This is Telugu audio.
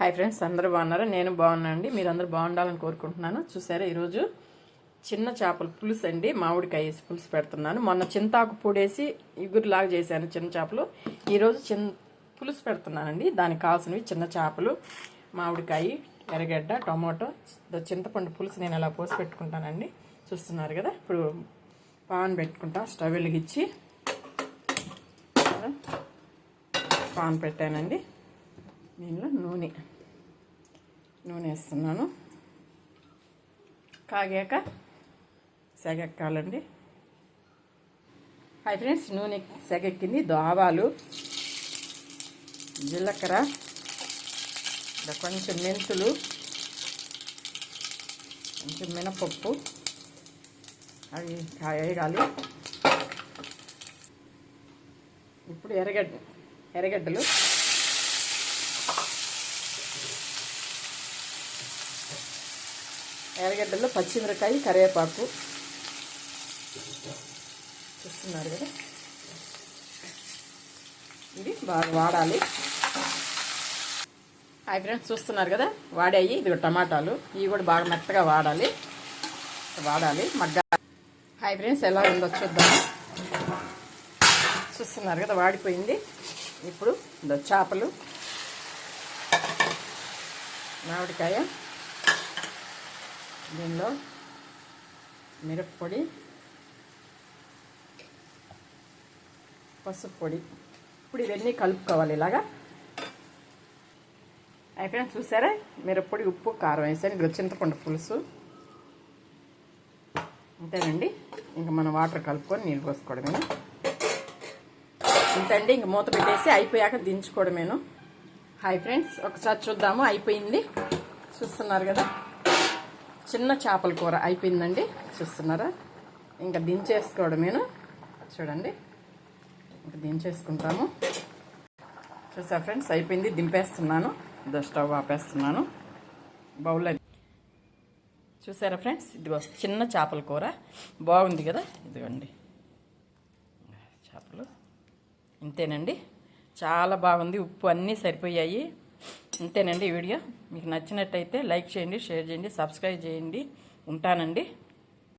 హాయ్ ఫ్రెండ్స్, అందరూ బాగున్నారా? నేను బాగున్నానండి. మీరు అందరూ బాగుండాలని కోరుకుంటున్నాను. చూసారా, ఈరోజు చిన్న చేపల పులుసు అండి, మామిడికాయ వేసి పులుసు పెడుతున్నాను. మొన్న చింతాకు పొడేసి ఇగురులాగా చేశాను చిన్న చేపలు. ఈరోజు పులుసు పెడుతున్నానండి. దానికి కావాల్సినవి చిన్న చేపలు, మామిడికాయ, ఎర్రగడ్డ, టమాటో, చింతపండు పులుసు నేను అలా పోసి పెట్టుకుంటానండి. చూస్తున్నారు కదా. ఇప్పుడు పాన్ పెట్టుకుంటా. స్టవ్ వెలిగించి పాన్ పెట్టానండి. దీనిలో నూనె వేస్తున్నాను. కాగాక సెగెక్కాలండి. హాయ్ ఫ్రెండ్స్, నూనె సెగెక్కింది. ఆవాలు, జీలకర్ర, కొంచెం మెంతులు, కొంచెం మినపప్పు అవి వేగాలి. ఇప్పుడు ఎర్రగడ్డలు, పచ్చిమిరకాయ, కరివేపాకు చూస్తున్నారు కదా. ఇది బాగా వాడాలి. హాయ్ ఫ్రెండ్స్, చూస్తున్నారు కదా వాడాయి. ఇది టమాటాలు, ఇవి కూడా బాగా మెత్తగా వాడాలి. మగ్గ. హాయ్ ఫ్రెండ్స్, ఎలా ఉందో చూద్దాము. చూస్తున్నారు కదా, వాడిపోయింది. ఇప్పుడు చేపలు, మామిడికాయ, దీనిలో మిరప్పొడి, పసుపు పొడి. ఇప్పుడు ఇవన్నీ కలుపుకోవాలి ఇలాగా. ఫ్రెండ్స్ చూసారా, మిరప్పొడి, ఉప్పు, కారం వేసాను. ఇది చింతపండు పులుసు అంతేనండి. ఇంకా మనం వాటర్ కలుపుకొని నీళ్ళు పోసుకోవడమేను. ఇంతండి. ఇంక మూత పెట్టేసి అయిపోయాక దించుకోవడమేను. హాయ్ ఫ్రెండ్స్, ఒకసారి చూద్దాము. అయిపోయింది. చూస్తున్నారు కదా, చిన్న చేపల కూర అయిపోయిందండి. చూస్తున్నారా. ఇంకా దించేసుకోవడమేను. చూడండి, ఇంకా దించేసుకుంటాము. చూసా ఫ్రెండ్స్, అయిపోయింది. దింపేస్తున్నాను. స్టవ్ ఆపేస్తున్నాను. బౌల్లో చూసారా ఫ్రెండ్స్, ఇదిగో చిన్న చేపల కూర బాగుంది కదా. ఇదిగోండి చేపలు. ఇంతేనండి, చాలా బాగుంది. ఉప్పు అన్నీ సరిపోయాయి. ఇంతేనండి. ఈ వీడియో మీకు నచ్చినట్టయితే లైక్ చేయండి, షేర్ చేయండి, సబ్స్క్రైబ్ చేయండి. ఉంటానండి.